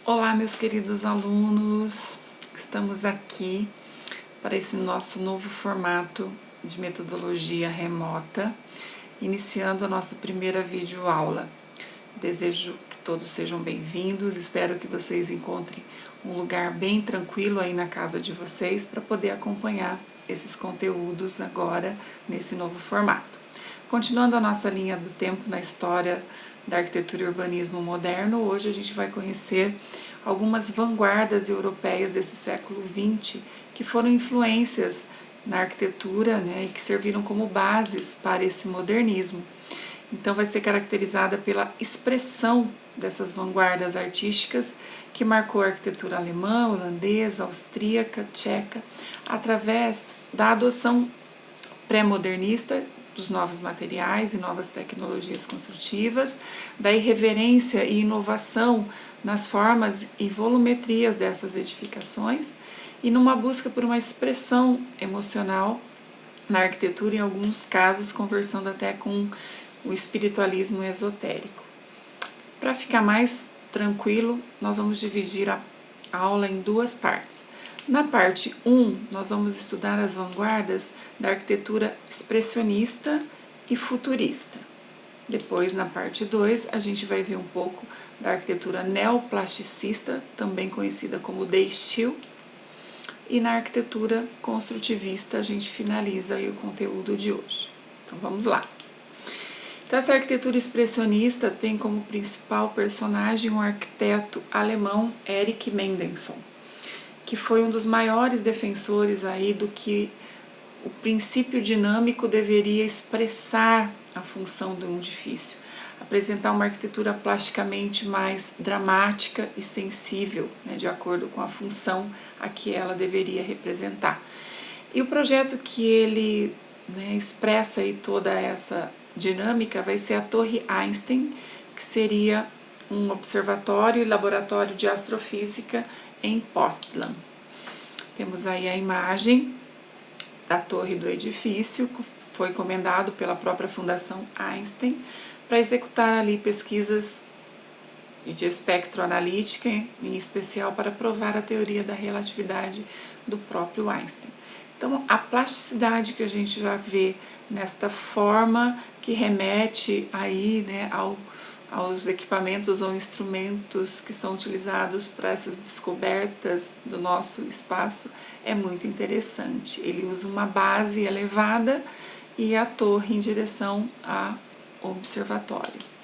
Olá, meus queridos alunos, estamos aqui para esse nosso novo formato de metodologia remota, iniciando a nossa primeira videoaula. Desejo que todos sejam bem-vindos, espero que vocês encontrem um lugar bem tranquilo aí na casa de vocês para poder acompanhar esses conteúdos agora nesse novo formato. Continuando a nossa linha do tempo na história da arquitetura e urbanismo moderno, hoje a gente vai conhecer algumas vanguardas europeias desse século XX que foram influências na arquitetura, e que serviram como bases para esse modernismo. Então vai ser caracterizada pela expressão dessas vanguardas artísticas que marcou a arquitetura alemã, holandesa, austríaca, tcheca, através da adoção pré-modernista dos novos materiais e novas tecnologias construtivas, da irreverência e inovação nas formas e volumetrias dessas edificações e numa busca por uma expressão emocional na arquitetura, em alguns casos conversando até com o espiritualismo esotérico. Para ficar mais tranquilo, nós vamos dividir a aula em duas partes. Na parte 1, nós vamos estudar as vanguardas da arquitetura expressionista e futurista. Depois, na parte 2, a gente vai ver um pouco da arquitetura neoplasticista, também conhecida como De-Stil, e na arquitetura construtivista a gente finaliza aí o conteúdo de hoje. Então vamos lá. Então, essa arquitetura expressionista tem como principal personagem o arquiteto alemão Erich Mendelsohn, que foi um dos maiores defensores aí do que o princípio dinâmico deveria expressar a função de um edifício, apresentar uma arquitetura plasticamente mais dramática e sensível, de acordo com a função a que ela deveria representar. E o projeto que ele expressa aí toda essa dinâmica vai ser a Torre Einstein, que seria um observatório e laboratório de astrofísica em Potsdam. Temos aí a imagem da torre do edifício, foi encomendado pela própria Fundação Einstein para executar ali pesquisas de espectroanalítica, em especial para provar a teoria da relatividade do próprio Einstein. Então, a plasticidade que a gente já vê nesta forma que remete aí, aos equipamentos ou instrumentos que são utilizados para essas descobertas do nosso espaço é muito interessante. Ele usa uma base elevada e a torre em direção ao observatório.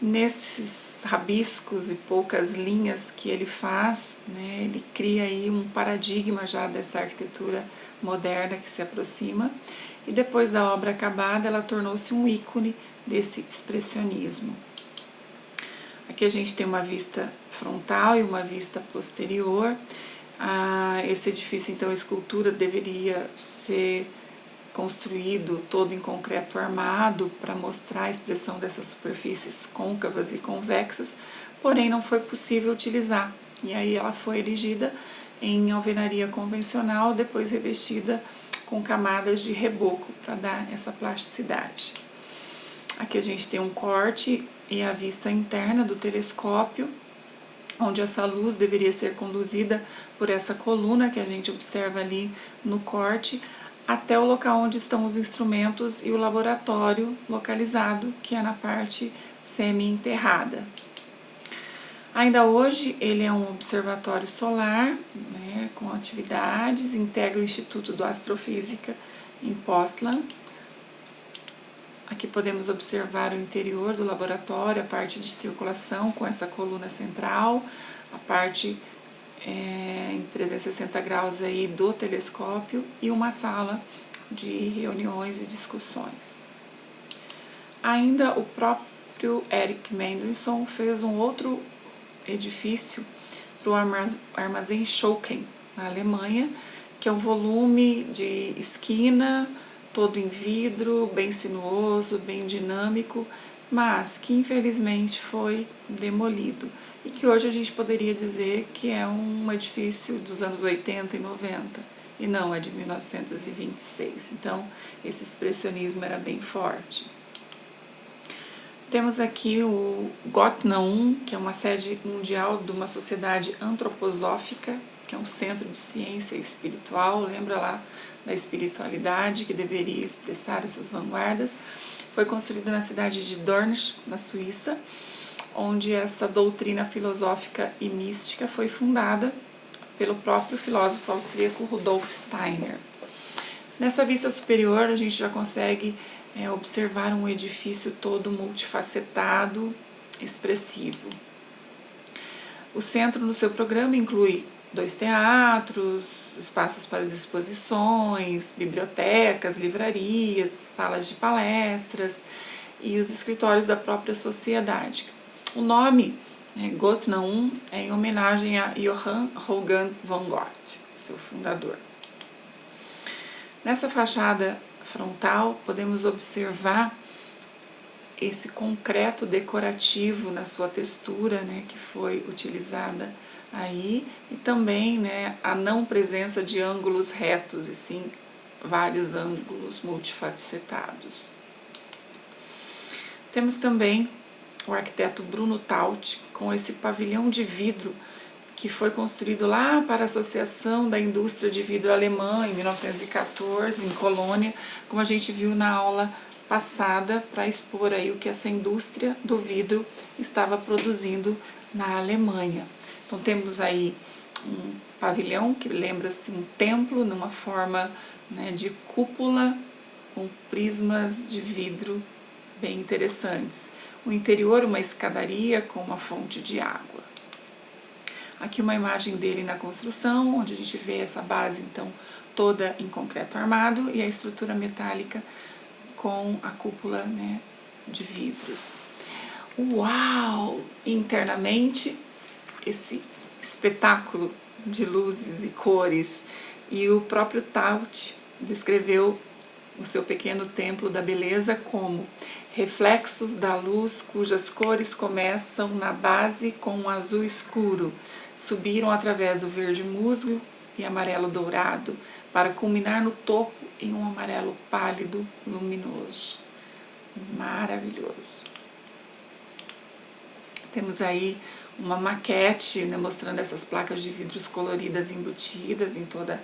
Nesses rabiscos e poucas linhas que ele faz, ele cria aí um paradigma já dessa arquitetura moderna que se aproxima, e depois da obra acabada ela tornou-se um ícone desse expressionismo. Aqui a gente tem uma vista frontal e uma vista posterior. Esse edifício, então, a escultura deveria ser construído todo em concreto armado para mostrar a expressão dessas superfícies côncavas e convexas, porém não foi possível utilizar. E aí ela foi erigida em alvenaria convencional, depois revestida com camadas de reboco para dar essa plasticidade. Aqui a gente tem um corte e a vista interna do telescópio, onde essa luz deveria ser conduzida por essa coluna que a gente observa ali no corte, até o local onde estão os instrumentos e o laboratório localizado, que é na parte semi-enterrada. Ainda hoje ele é um observatório solar, com atividades, integra o Instituto de Astrofísica em Potsdam. Aqui podemos observar o interior do laboratório, a parte de circulação com essa coluna central, a parte em 360 graus aí do telescópio e uma sala de reuniões e discussões. Ainda o próprio Erich Mendelsohn fez um outro edifício para o Armazém Schocken, na Alemanha, que é um volume de esquina, todo em vidro, bem sinuoso, bem dinâmico, mas que infelizmente foi demolido e que hoje a gente poderia dizer que é um edifício dos anos 80 e 90 e não é de 1926. Então esse expressionismo era bem forte. Temos aqui o Gotnam, que é uma sede mundial de uma sociedade antroposófica, que é um centro de ciência espiritual, lembra lá da espiritualidade que deveria expressar essas vanguardas. Foi construída na cidade de Dornach, na Suíça, onde essa doutrina filosófica e mística foi fundada pelo próprio filósofo austríaco Rudolf Steiner. Nessa vista superior, a gente já consegue observar um edifício todo multifacetado, expressivo. O centro no seu programa inclui 2 teatros, espaços para exposições, bibliotecas, livrarias, salas de palestras e os escritórios da própria sociedade. O nome Gotnam é em homenagem a Johann Rogan von Goethe, seu fundador. Nessa fachada frontal, podemos observar esse concreto decorativo na sua textura, que foi utilizada aí, e também a não presença de ângulos retos, e sim vários ângulos multifacetados. Temos também o arquiteto Bruno Taut com esse pavilhão de vidro que foi construído lá para a Associação da Indústria de Vidro Alemã, em 1914, em Colônia, como a gente viu na aula passada, para expor aí o que essa indústria do vidro estava produzindo na Alemanha. Então temos aí um pavilhão que lembra-se um templo, numa forma de cúpula, com prismas de vidro bem interessantes. O interior, uma escadaria com uma fonte de água. Aqui uma imagem dele na construção, onde a gente vê essa base, então, toda em concreto armado e a estrutura metálica com a cúpula de vidros. Uau! Internamente, esse espetáculo de luzes e cores. E o próprio Taut descreveu o seu pequeno templo da beleza como reflexos da luz cujas cores começam na base com um azul escuro, subiram através do verde musgo e amarelo dourado, para culminar no topo em um amarelo pálido luminoso. Maravilhoso! Temos aí uma maquete mostrando essas placas de vidros coloridas embutidas em toda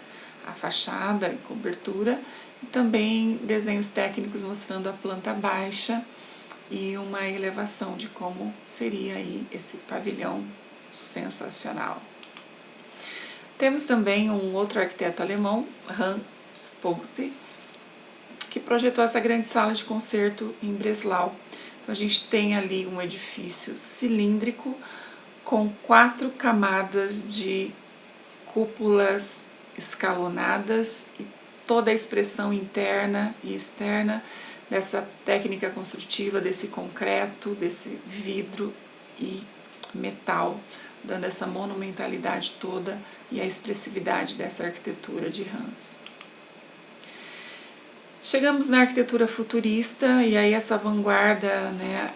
a fachada e cobertura, e também desenhos técnicos mostrando a planta baixa e uma elevação de como seria aí esse pavilhão sensacional. Temos também um outro arquiteto alemão, Hans Pogge, que projetou essa grande sala de concerto em Breslau. Então a gente tem ali um edifício cilíndrico com 4 camadas de cúpulas escalonadas e toda a expressão interna e externa dessa técnica construtiva, desse concreto, desse vidro e metal, dando essa monumentalidade toda e a expressividade dessa arquitetura de Hans. Chegamos na arquitetura futurista, e aí essa vanguarda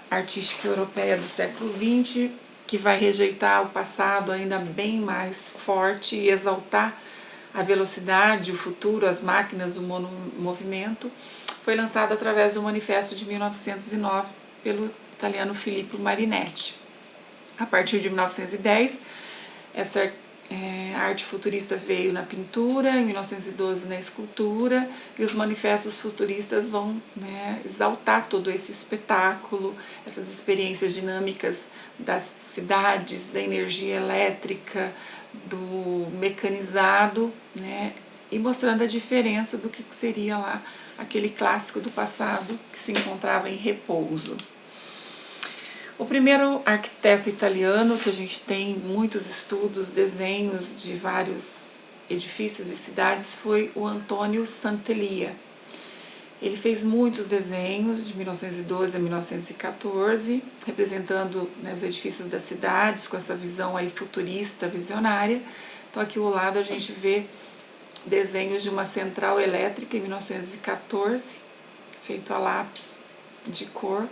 artística europeia do século XX, que vai rejeitar o passado ainda bem mais forte e exaltar a velocidade, o futuro, as máquinas, o movimento, foi lançado através do Manifesto de 1909 pelo italiano Filippo Marinetti. A partir de 1910, essa arte futurista veio na pintura, em 1912 na escultura, e os manifestos futuristas vão exaltar todo esse espetáculo, essas experiências dinâmicas das cidades, da energia elétrica, do mecanizado, e mostrando a diferença do que seria lá aquele clássico do passado que se encontrava em repouso. O primeiro arquiteto italiano que a gente tem muitos estudos, desenhos de vários edifícios e cidades foi o Antônio Sant'Elia. Ele fez muitos desenhos de 1912 a 1914, representando os edifícios das cidades com essa visão aí futurista, visionária. Então aqui ao lado a gente vê desenhos de uma central elétrica em 1914, feito a lápis de cor,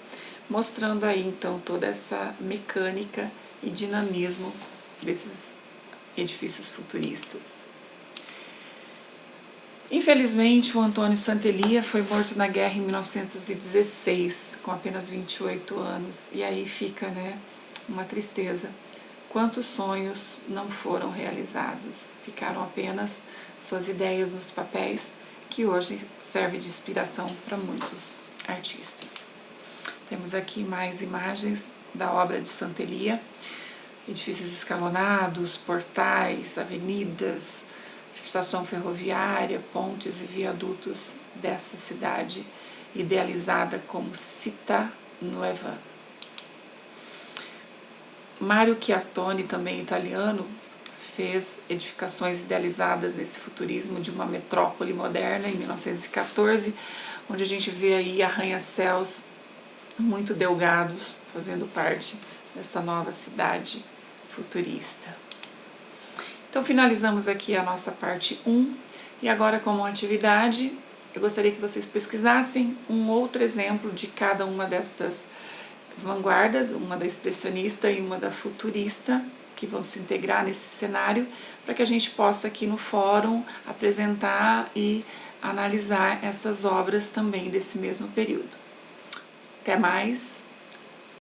mostrando aí então toda essa mecânica e dinamismo desses edifícios futuristas. Infelizmente, o Antônio Sant'Elia foi morto na guerra em 1916, com apenas 28 anos, e aí fica, né, uma tristeza. Quantos sonhos não foram realizados? Ficaram apenas suas ideias nos papéis, que hoje serve de inspiração para muitos artistas. Temos aqui mais imagens da obra de Sant'Elia, edifícios escalonados, portais, avenidas, estação ferroviária, pontes e viadutos dessa cidade, idealizada como Città Nuova. Mario Chiattoni, também italiano, fez edificações idealizadas nesse futurismo de uma metrópole moderna em 1914, onde a gente vê aí arranha-céus muito delgados, fazendo parte dessa nova cidade futurista. Então finalizamos aqui a nossa parte 1, e agora, como atividade, eu gostaria que vocês pesquisassem um outro exemplo de cada uma destas vanguardas, uma da expressionista e uma da futurista, que vão se integrar nesse cenário, para que a gente possa aqui no fórum apresentar e analisar essas obras também desse mesmo período. Até mais!